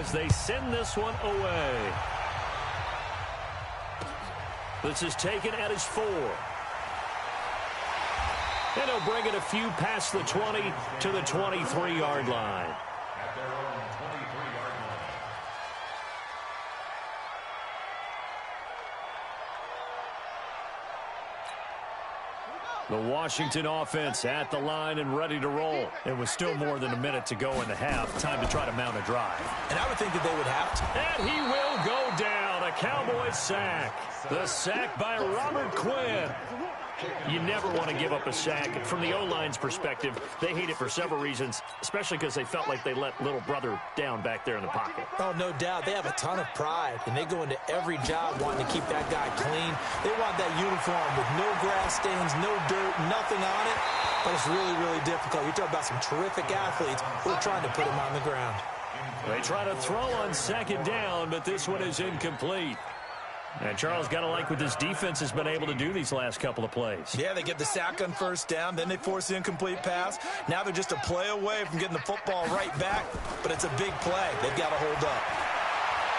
as they send this one away. This is taken at his 4. And he'll bring it a few past the 20 to the 23-yard line. The Washington offense at the line and ready to roll. It was still more than a minute to go in the half. Time to try to mount a drive. And I would think that they would have to. And he will go down. A Cowboys sack. The sack by Robert Quinn. You never want to give up a sack. From the O-line's perspective, they hate it for several reasons, especially because they felt like they let little brother down back there in the pocket. Oh, no doubt. They have a ton of pride, and they go into every job wanting to keep that guy clean. They want that uniform with no grass stains, no dirt, nothing on it. But it's really, really difficult. You're talking about some terrific athletes who are trying to put him on the ground. They try to throw on second down, but this one is incomplete. And Charles, got to like what this defense has been able to do these last couple of plays. Yeah, they get the sack on first down, then they force the incomplete pass. Now they're just a play away from getting the football right back, but it's a big play. They've got to hold up.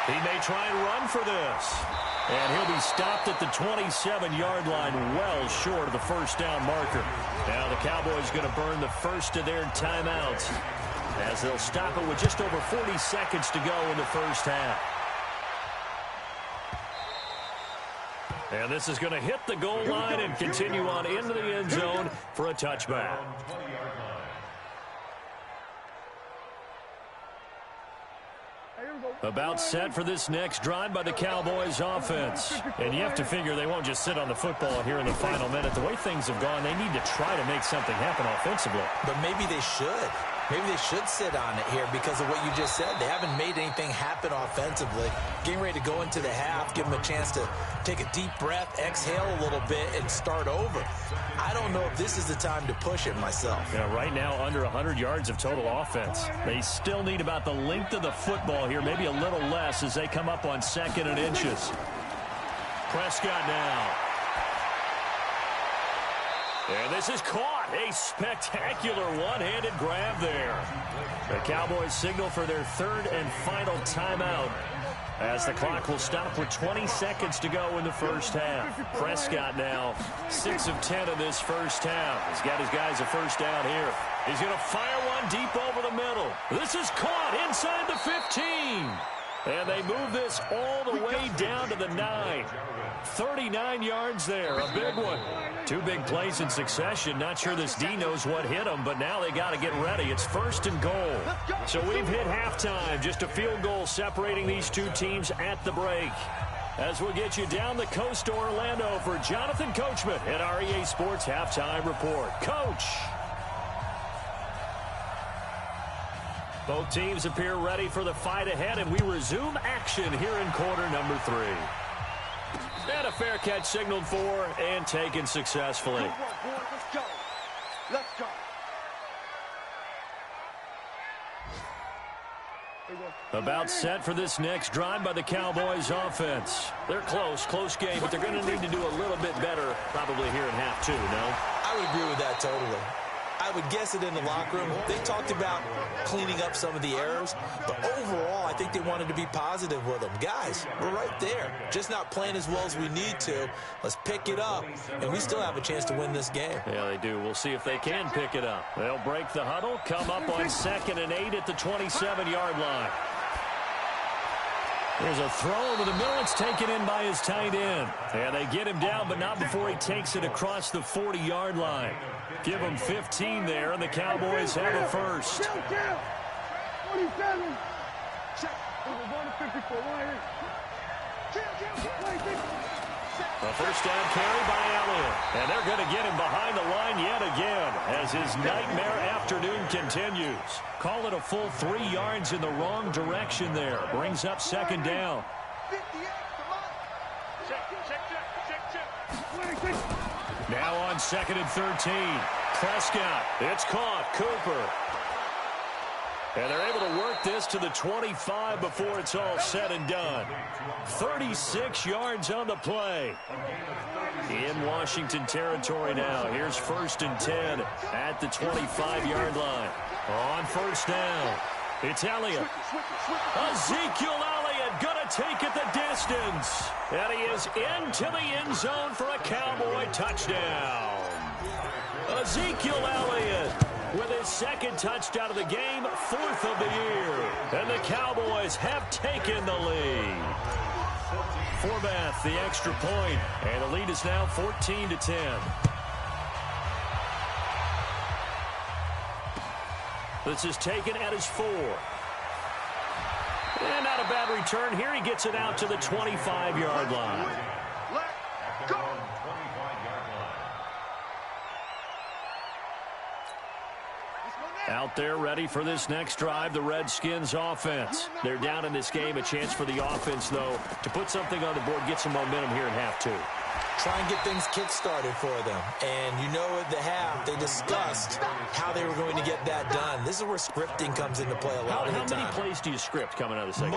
He may try and run for this. And he'll be stopped at the 27-yard line, well short of the first down marker. Now the Cowboys going to burn the first of their timeouts as they'll stop it with just over 40 seconds to go in the first half. And this is going to hit the goal line and continue on into the end zone for a touchback. About set for this next drive by the Cowboys offense. And you have to figure they won't just sit on the football here in the final minute. The way things have gone, they need to try to make something happen offensively. But maybe they should. Maybe they should sit on it here because of what you just said. They haven't made anything happen offensively. Getting ready to go into the half, give them a chance to take a deep breath, exhale a little bit, and start over. I don't know if this is the time to push it myself. Yeah, right now under 100 yards of total offense. They still need about the length of the football here, maybe a little less as they come up on second and inches. Prescott now. And this is caught. A spectacular one-handed grab there. The Cowboys signal for their third and final timeout as the clock will stop with 20 seconds to go in the first half. Prescott now 6 of 10 in this first half. He's got his guys a first down here. He's going to fire one deep over the middle. This is caught inside the 15. And they move this all the way down to the 9. 39 yards there, a big one. 2 big plays in succession. Not sure this D knows what hit them, but now they got to get ready. It's first and goal. So we've hit halftime. Just a field goal separating these two teams at the break. As we'll get you down the coast to Orlando for Jonathan Coachman at our EA Sports Halftime Report. Coach. Both teams appear ready for the fight ahead, and we resume action here in quarter number 3. And a fair catch signaled for and taken successfully. Let's go. Let's go. About set for this next drive by the Cowboys offense. They're close game, but they're going to need to do a little bit better probably here in half 2, no? I would agree with that totally. I would guess it in the locker room. They talked about cleaning up some of the errors, but overall, I think they wanted to be positive with them. Guys, we're right there. Just not playing as well as we need to. Let's pick it up, and we still have a chance to win this game. Yeah, they do. We'll see if they can pick it up. They'll break the huddle, come up on 2nd and 8 at the 27-yard line. There's a throw over the middle. It's taken in by his tight end. And they get him down, but not before he takes it across the 40-yard line. Give him 15 there, and the Cowboys have a first. 47. Check. A first down carry by Elliott. And they're going to get him behind the line yet again as his nightmare afternoon continues. Call it a full 3 yards in the wrong direction there. Brings up 2nd down. Now on 2nd and 13. Prescott. It's caught. Cooper. And they're able to work this to the 25 before it's all said and done. 36 yards on the play. In Washington territory now. Here's 1st and 10 at the 25-yard line. On first down. It's Elliott. Ezekiel Elliott going to take it the distance. And he is into the end zone for a Cowboy touchdown. Ezekiel Elliott with his second touchdown of the game, 4th of the year. And the Cowboys have taken the lead. Forbath, the extra point, and the lead is now 14-10. This is taken at his 4. And not a bad return here. He gets it out to the 25-yard line. Let's go. Out there ready for this next drive, the Redskins offense. They're down in this game. A chance for the offense, though, to put something on the board, get some momentum here in half 2. Try and get things kick-started for them. And you know at the half, they discussed how they were going to get that done. This is where scripting comes into play a lot of the time. How many plays do you script coming out of the second?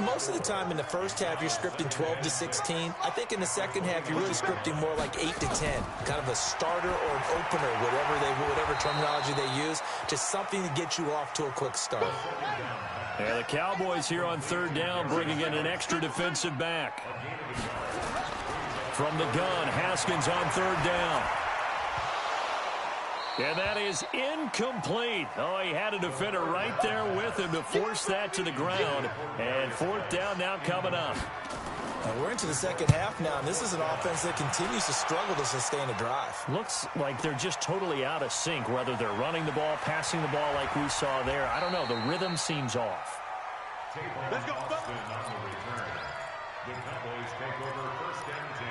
Most of the time in the first half, you're scripting 12 to 16. I think in the second half, you're really scripting more like 8 to 10. Kind of a starter or an opener, whatever terminology they use. Just something to get you off to a quick start. And the Cowboys here on 3rd down, bringing in an extra defensive back. From the gun, Haskins on 3rd down. And that is incomplete. Oh, he had a defender right there with him to force that to the ground. And 4th down now coming up. We're into the second half now, and this is an offense that continues to struggle to sustain a drive. Looks like they're just totally out of sync, whether they're running the ball, passing the ball like we saw there. I don't know. The rhythm seems off. Let's go. The Cowboys take over 1st and 10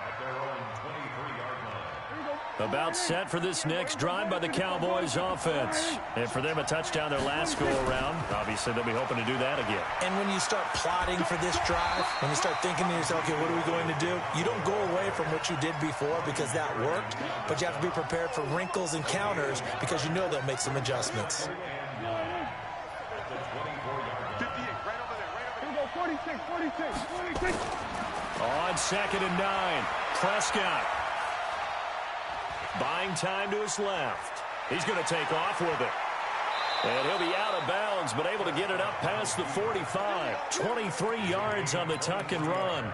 at their own 23-yard line. About set for this next drive by the Cowboys offense. And for them, a touchdown their last go-around. Obviously, they'll be hoping to do that again. And when you start plotting for this drive, when you start thinking to yourself, okay, what are we going to do? You don't go away from what you did before because that worked, but you have to be prepared for wrinkles and counters because you know they'll make some adjustments. 46. On 2nd and 9, Prescott. Buying time to his left. He's going to take off with it. And he'll be out of bounds, but able to get it up past the 45. 23 yards on the tuck and run.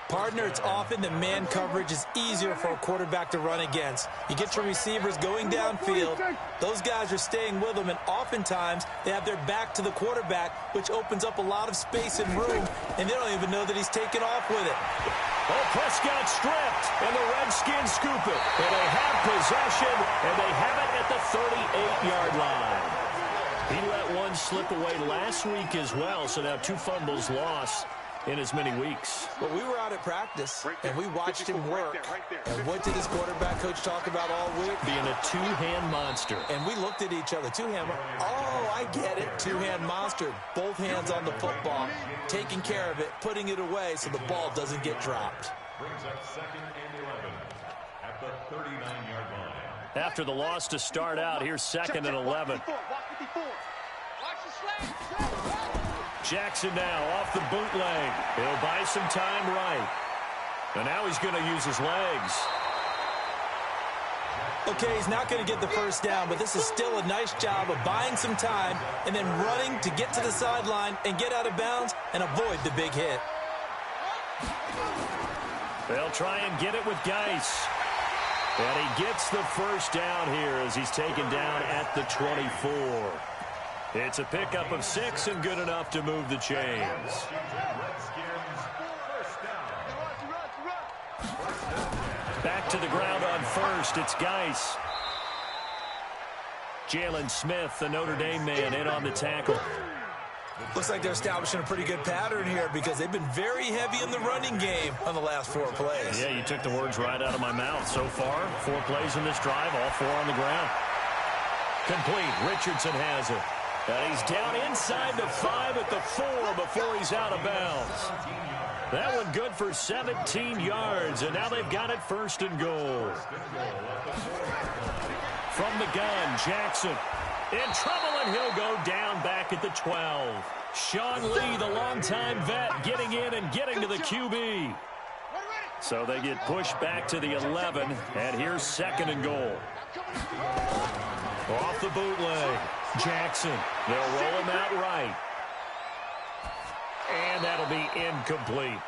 Partner, it's often that man coverage is easier for a quarterback to run against. You get your receivers going downfield. Those guys are staying with them, and oftentimes they have their back to the quarterback, which opens up a lot of space and room, and they don't even know that he's taken off with it. Oh, Prescott stripped, and the Redskins scoop it. And they have possession, and they have it at the 38-yard line. He let one slip away last week as well, so now 2 fumbles lost in as many weeks. But we were out at practice, and we watched him work. And what did his quarterback coach talk about all week? Being a 2-hand monster. And we looked at each other. 2-hand. Oh, I get it. 2-hand monster. Both hands on the football, taking care of it, putting it away so the ball doesn't get dropped. Brings up 2nd and 11 at the 39-yard line. After the loss to start out, here's 2nd and 11. Jackson now off the bootleg. He'll buy some time right. And now he's going to use his legs. Okay, he's not going to get the first down, but this is still a nice job of buying some time and then running to get to the sideline and get out of bounds and avoid the big hit. They'll try and get it with Geis. And he gets the first down here as he's taken down at the 24. It's a pickup of 6 and good enough to move the chains. Back to the ground on 1st. It's Geis. Jalen Smith, the Notre Dame man, in on the tackle. Looks like they're establishing a pretty good pattern here because they've been very heavy in the running game on the last 4 plays. Yeah, you took the words right out of my mouth. So far, 4 plays in this drive, all 4 on the ground. Complete. Richardson has it. And he's down inside the 5 at the 4 before he's out of bounds. That one good for 17 yards, and now they've got it 1st and goal. From the gun, Jackson in trouble, and he'll go down back at the 12. Sean Lee, the longtime vet, getting in and getting to the QB. So they get pushed back to the 11, and here's 2nd and goal. Off the bootleg. Jackson. They'll roll him out right. And that'll be incomplete.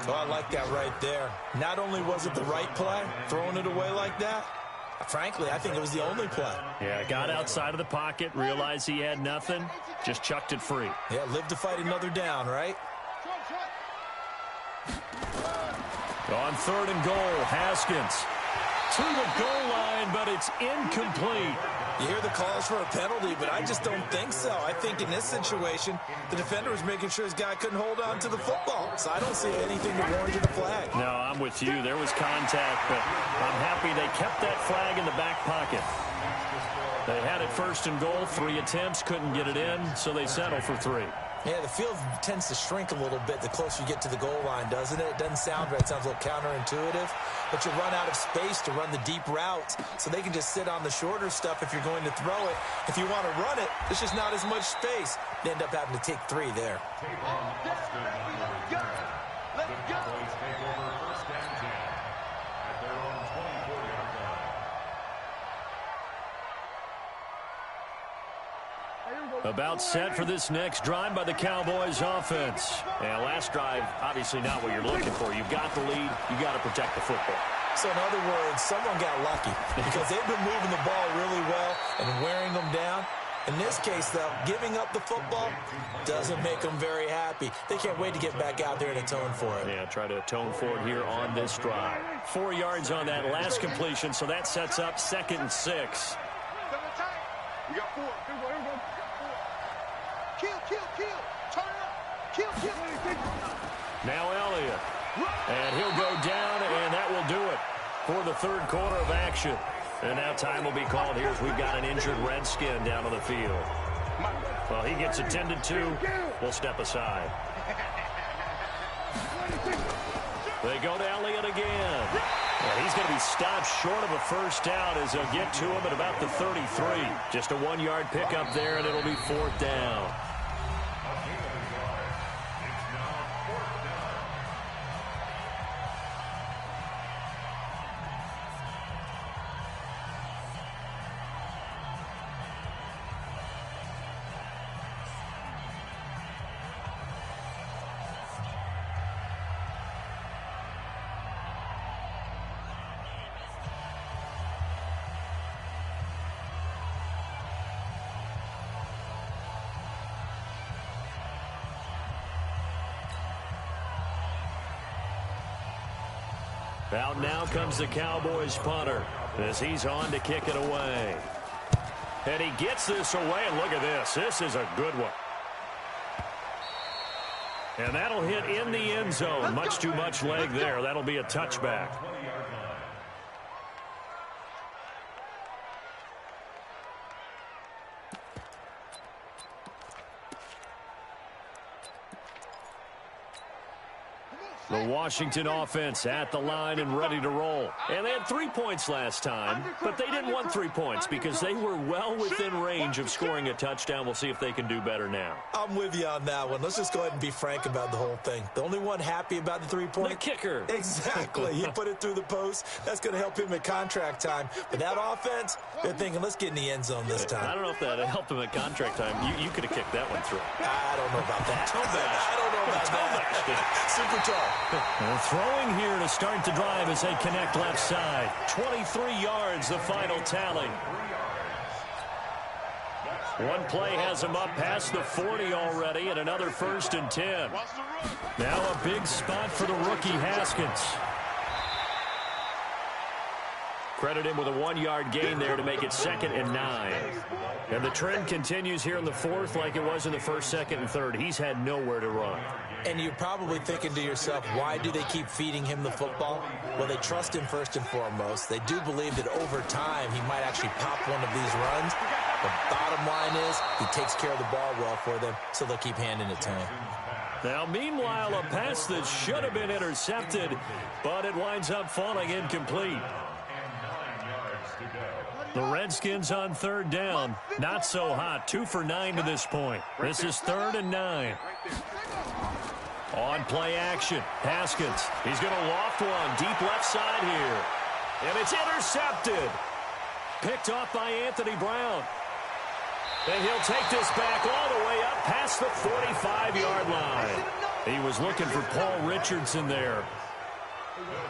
Oh, I like that right there. Not only was it the right play, throwing it away like that, frankly, I think it was the only play. Yeah, got outside of the pocket, realized he had nothing, just chucked it free. Yeah, live to fight another down, right? On 3rd and goal, Haskins. To the goal line, but it's incomplete. You hear the calls for a penalty, but I just don't think so. I think in this situation, the defender was making sure his guy couldn't hold on to the football. So I don't see anything to warrant the flag. No, I'm with you. There was contact, but I'm happy they kept that flag in the back pocket. They had it 1st and goal, 3 attempts, couldn't get it in, so they settle for 3. Yeah, the field tends to shrink a little bit the closer you get to the goal line, doesn't it? It doesn't sound right. It sounds a little counterintuitive. But you run out of space to run the deep routes, so they can just sit on the shorter stuff if you're going to throw it. If you want to run it, there's just not as much space. They end up having to take 3 there. About set for this next drive by the Cowboys offense. And last drive, obviously not what you're looking for. You've got the lead. You've got to protect the football. So in other words, someone got lucky because they've been moving the ball really well and wearing them down. In this case, though, giving up the football doesn't make them very happy. They can't wait to get back out there and atone for it. Yeah, try to atone for it here on this drive. 4 yards on that last completion, so that sets up 2nd and 6. We got 4. Kill. Turn up. Kill. Now Elliott. And he'll go down, and that will do it for the 3rd quarter of action. And now time will be called here as we've got an injured Redskin down on the field. Well, he gets attended to. We'll step aside. They go to Elliott again. And he's going to be stopped short of a 1st down as they'll get to him at about the 33. Just a 1-yard pickup there, and it'll be 4th down. Out now comes the Cowboys punter as he's on to kick it away. And he gets this away, and look at this. This is a good one. And that'll hit in the end zone. Much too much leg there. That'll be a touchback. The Washington offense at the line and ready to roll. And they had 3 points last time, but they didn't want 3 points because they were well within range of scoring a touchdown. We'll see if they can do better now. I'm with you on that one. Let's just go ahead and be frank about the whole thing. The only one happy about the 3-point? The kicker. Exactly. He put it through the post. That's going to help him at contract time. But that offense, they're thinking, let's get in the end zone this time. I don't know if that helped him at contract time. You could have kicked that one through. I don't know about that. Toe bash. I don't know about that. Super tall. And throwing here to start the drive as they connect left side. 23 yards, the final tally. One play has him up past the 40 already, and another 1st and 10. Now a big spot for the rookie Haskins. Credit him with a 1-yard gain there to make it 2nd and 9. And the trend continues here in the 4th like it was in the 1st, 2nd, and 3rd. He's had nowhere to run. And you're probably thinking to yourself, why do they keep feeding him the football? Well, they trust him first and foremost. They do believe that over time he might actually pop one of these runs. The bottom line is he takes care of the ball well for them, so they'll keep handing it to him. Now, meanwhile, a pass that should have been intercepted, but it winds up falling incomplete. The Redskins on 3rd down. Not so hot. 2 for 9 to this point. This is 3rd and 9. On play action. Haskins. He's going to loft one. Deep left side here. And it's intercepted. Picked off by Anthony Brown. And he'll take this back all the way up past the 45-yard line. He was looking for Paul Richardson there.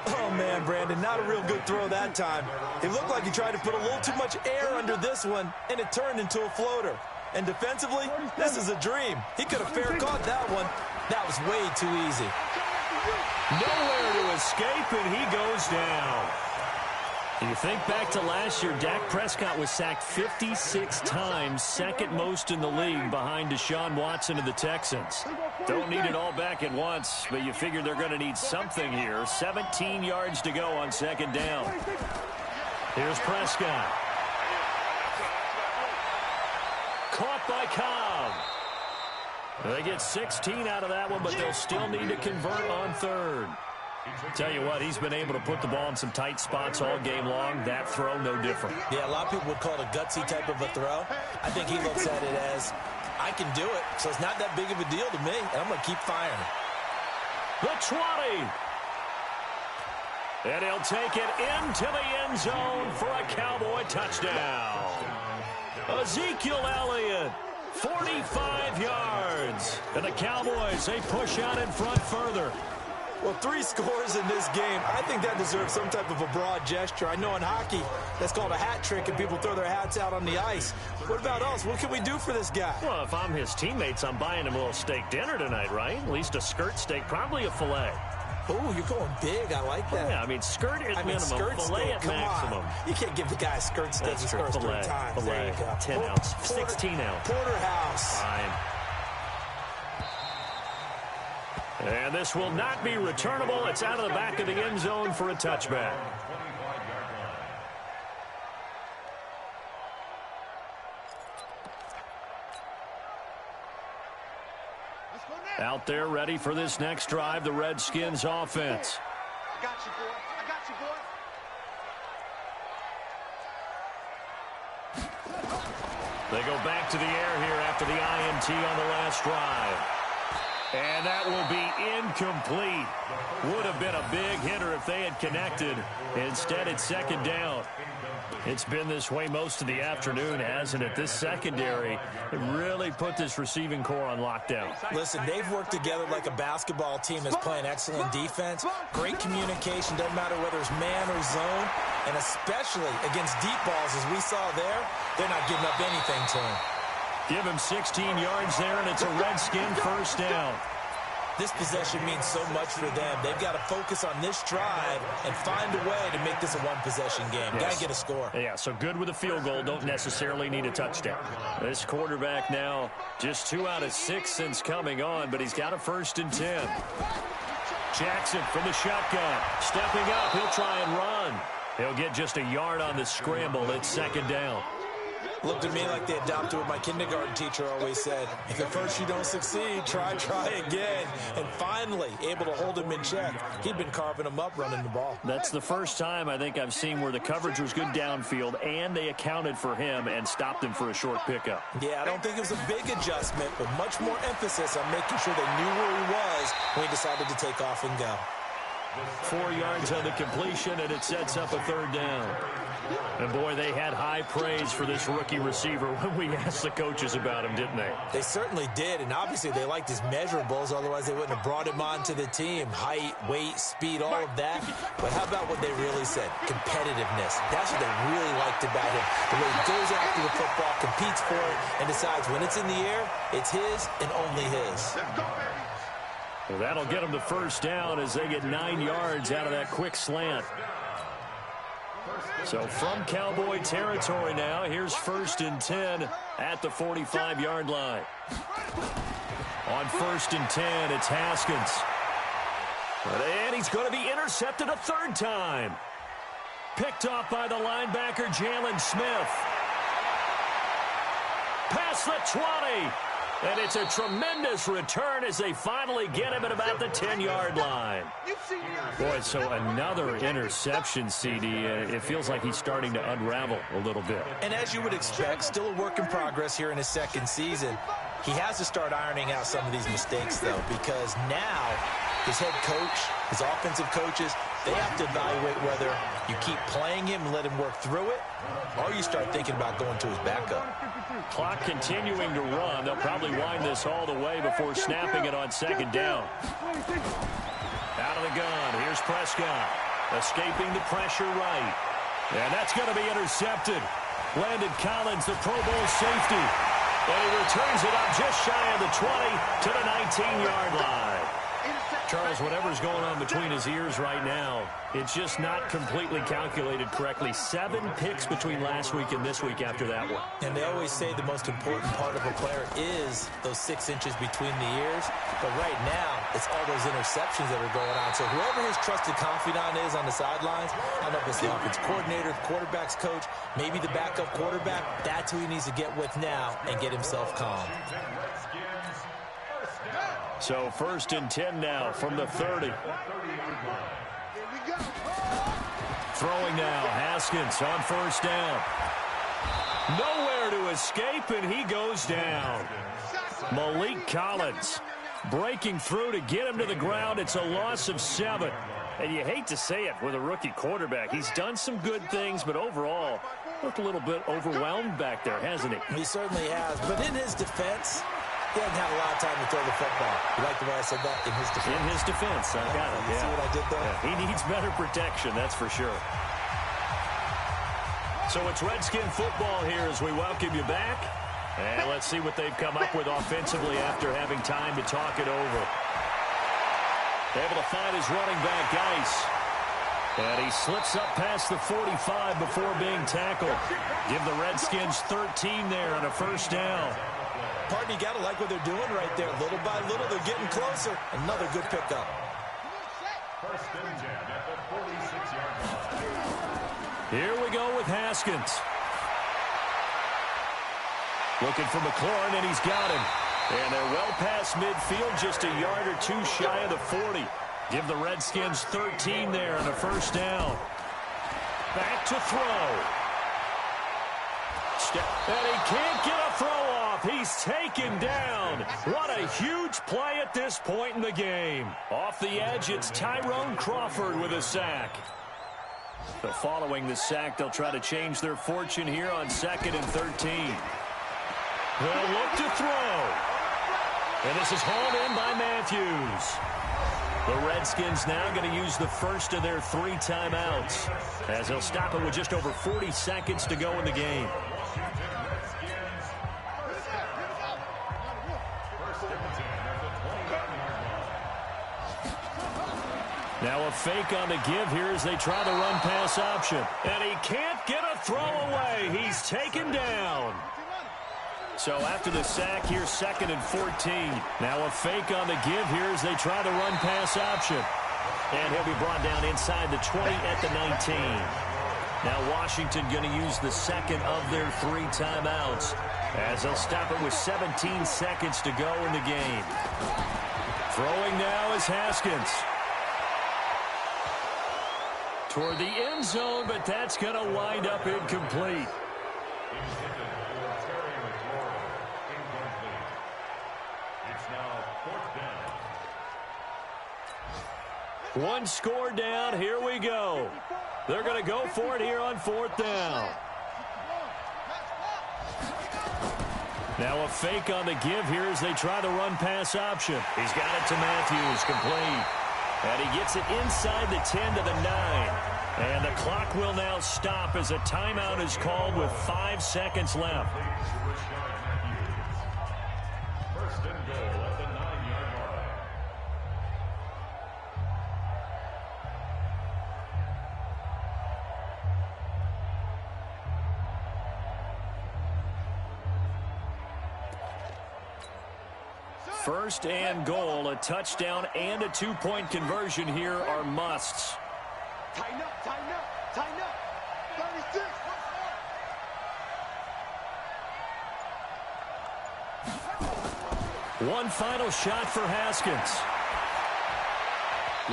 Oh, man, Brandon, not a real good throw that time. It looked like he tried to put a little too much air under this one, and it turned into a floater. And defensively, this is a dream. He could have fair caught that one. That was way too easy. Nowhere to escape, and he goes down. You think back to last year, Dak Prescott was sacked 56 times, second most in the league behind Deshaun Watson of the Texans. Don't need it all back at once, but you figure they're going to need something here. 17 yards to go on second down. Here's Prescott. Caught by Cobb. They get 16 out of that one, but they'll still need to convert on third. Tell you what, he's been able to put the ball in some tight spots all game long. That throw, no different. Yeah, a lot of people would call it a gutsy type of a throw. I think he looks at it as, I can do it, so it's not that big of a deal to me, and I'm going to keep firing. The 20. And he'll take it into the end zone for a Cowboy touchdown. Ezekiel Elliott, 45 yards. And the Cowboys, they push out in front further. Well, 3 scores in this game. I think that deserves some type of a broad gesture. I know in hockey, that's called a hat trick, and people throw their hats out on the ice. What about us? What can we do for this guy? Well, if I'm his teammates, I'm buying him a little steak dinner tonight, right? At least a skirt steak, probably a filet. Oh, you're going big. I like that. Yeah, I mean, skirt at minimum, skirt filet steak, at maximum. You can't give the guy a skirt steak. That's He true. scores 3 Filet, times. There you go. 10 ounce, 16 ounce. Porterhouse. Fine. And this will not be returnable. It's out of the back of the end zone for a touchback. Out there ready for this next drive, the Redskins offense. I got you, boy. I got you, boy. They go back to the air here after the INT on the last drive. And that will be incomplete. Would have been a big hitter if they had connected. Instead, it's second down. It's been this way most of the afternoon, hasn't it? This secondary, it really put this receiving core on lockdown. Listen, they've worked together like a basketball team that's playing excellent defense. Great communication, doesn't matter whether it's man or zone. And especially against deep balls, as we saw there, they're not giving up anything to him. Give him 16 yards there, and it's a Redskin first down. This possession means so much for them. They've got to focus on this drive and find a way to make this a one-possession game. Yes. Got to get a score. Yeah, so good with a field goal. Don't necessarily need a touchdown. This quarterback now just 2 out of 6 since coming on, but he's got a 1st and 10. Jackson from the shotgun. Stepping up, he'll try and run. He'll get just a yard on the scramble. It's second down. Looked at me like they adopted what my kindergarten teacher always said. If at first you don't succeed, try again. And finally, able to hold him in check. He'd been carving him up running the ball. That's the first time I think I've seen where the coverage was good downfield and they accounted for him and stopped him for a short pickup. Yeah, I don't think it was a big adjustment, but much more emphasis on making sure they knew where he was when he decided to take off and go. 4 yards on the completion, and it sets up a 3rd down. And, boy, they had high praise for this rookie receiver when we asked the coaches about him, didn't they? They certainly did, and obviously they liked his measurables. Otherwise, they wouldn't have brought him onto the team. Height, weight, speed, all of that. But how about what they really said? Competitiveness. That's what they really liked about him. The way he goes after the football, competes for it, and decides when it's in the air, it's his and only his. Well, that'll get them the first down as they get 9 yards out of that quick slant. So from Cowboy territory now, here's 1st and 10 at the 45-yard line. On 1st and 10, it's Haskins. And he's going to be intercepted a 3rd time. Picked off by the linebacker, Jalen Smith. Past the 20. And it's a tremendous return as they finally get him at about the 10-yard line. Boy, so another interception, CD. It feels like he's starting to unravel a little bit. And as you would expect, still a work in progress here in his 2nd season. He has to start ironing out some of these mistakes, though, because now his head coach, his offensive coaches, they have to evaluate whether you keep playing him and let him work through it, or you start thinking about going to his backup. Clock continuing to run. They'll probably wind this all the way before snapping it on second down. Out of the gun. Here's Prescott. Escaping the pressure right. And that's going to be intercepted. Landon Collins, the Pro Bowl safety. And he returns it up just shy of the 20 to the 19-yard line. Charles, whatever's going on between his ears right now, it's just not completely calculated correctly. 7 picks between last week and this week after that one. And they always say the most important part of a player is those 6 inches between the ears. But right now, it's all those interceptions that are going on. So whoever his trusted confidant is on the sidelines, I don't know if it's the offense coordinator, the quarterback's coach, maybe the backup quarterback, that's who he needs to get with now and get himself calm. So 1st and 10 now from the 30. Throwing now, Haskins on 1st down. Nowhere to escape, and he goes down. Malik Collins breaking through to get him to the ground. It's a loss of 7. And you hate to say it with a rookie quarterback. He's done some good things, but overall, looked a little bit overwhelmed back there, hasn't he? He certainly has. But in his defense, he hasn't had a lot of time to throw the football. You like the way I said that? In his defense. In his defense. I got it. You see what I did there? Yeah, he needs better protection, that's for sure. So it's Redskin football here as we welcome you back. And let's see what they've come up with offensively after having time to talk it over. Able to find his running back, Geis. And he slips up past the 45 before being tackled. Give the Redskins 13 there on a 1st down. Pardon, you got to like what they're doing right there. Little by little, they're getting closer. Another good pickup. 1st and 10 at the 46-yard line. Here we go with Haskins. Looking for McLaurin, and he's got him. And they're well past midfield, just a yard or 2 shy of the 40. Give the Redskins 13 there on a 1st down. Back to throw. And he can't get a throw off. He's taken down. What a huge play at this point in the game. Off the edge, it's Tyrone Crawford with a sack. So following the sack, they'll try to change their fortune here on 2nd and 13. They'll look to throw. And this is hauled in by Matthews. The Redskins now going to use the first of their 3 timeouts as they'll stop it with just over 40 seconds to go in the game. Now a fake on the give here as they try the run-pass option. And he can't get a throw away. He's taken down. So after the sack, here's 2nd and 14. Now a fake on the give here as they try the run-pass option. And he'll be brought down inside the 20 at the 19. Now Washington going to use the 2nd of their 3 timeouts as they'll stop it with 17 seconds to go in the game. Throwing now is Haskins. Toward the end zone, but that's going to wind up incomplete. One score down. Here we go. They're going to go for it here on 4th down. Now a fake on the give here as they try the run-pass option. He's got it to Matthews, complete. And he gets it inside the 10 to the 9. And the clock will now stop as a timeout is called with 5 seconds left. 1st and goal at the 9-yard line. First and goal, a touchdown and a 2-point conversion here are musts. Tighten up, tighten up, tighten up. 36. One final shot for Haskins.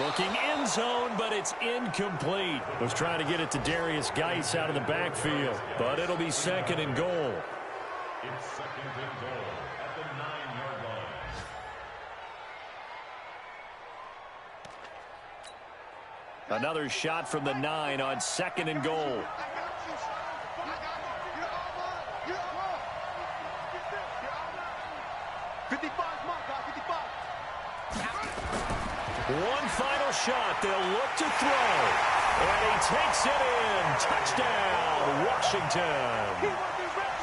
Looking end zone, but it's incomplete. Was trying to get it to Darius Geis out of the backfield, but it'll be 2nd and goal. It's 2nd and goal. Another shot from the 9 on 2nd and goal. One final shot. They'll look to throw. And he takes it in. Touchdown, Washington.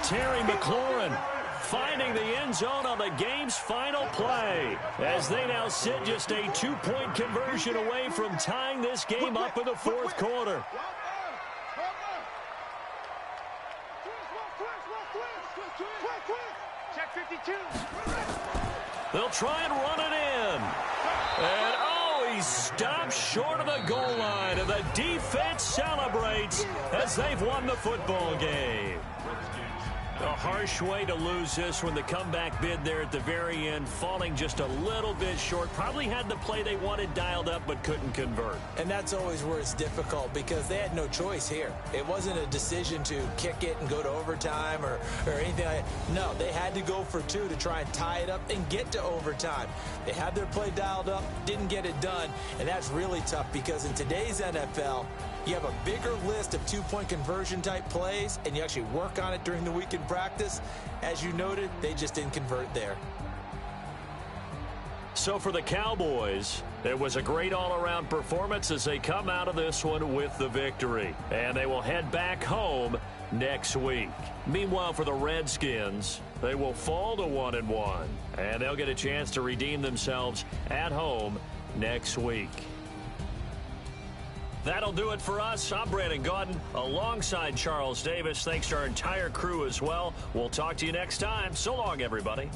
Terry McLaurin finding the end zone on the game's final play, as they now sit just a 2-point conversion away from tying this game up in the 4th quarter. Check 52. They'll try and run it in. And, oh, he stops short of the goal line, and the defense celebrates as they've won the football game. A harsh way to lose this when the comeback bid there at the very end, falling just a little bit short. Probably had the play they wanted dialed up but couldn't convert. And that's always where it's difficult because they had no choice here. It wasn't a decision to kick it and go to overtime or anything like that. No, they had to go for 2 to try and tie it up and get to overtime. They had their play dialed up, didn't get it done, and that's really tough because in today's NFL, you have a bigger list of 2-point conversion type plays, and you actually work on it during the week in practice. As you noted, they just didn't convert there. So for the Cowboys, it was a great all-around performance as they come out of this one with the victory. And they will head back home next week. Meanwhile, for the Redskins, they will fall to 1-1, and they'll get a chance to redeem themselves at home next week. That'll do it for us. I'm Brandon Gaudin alongside Charles Davis. Thanks to our entire crew as well. We'll talk to you next time. So long, everybody.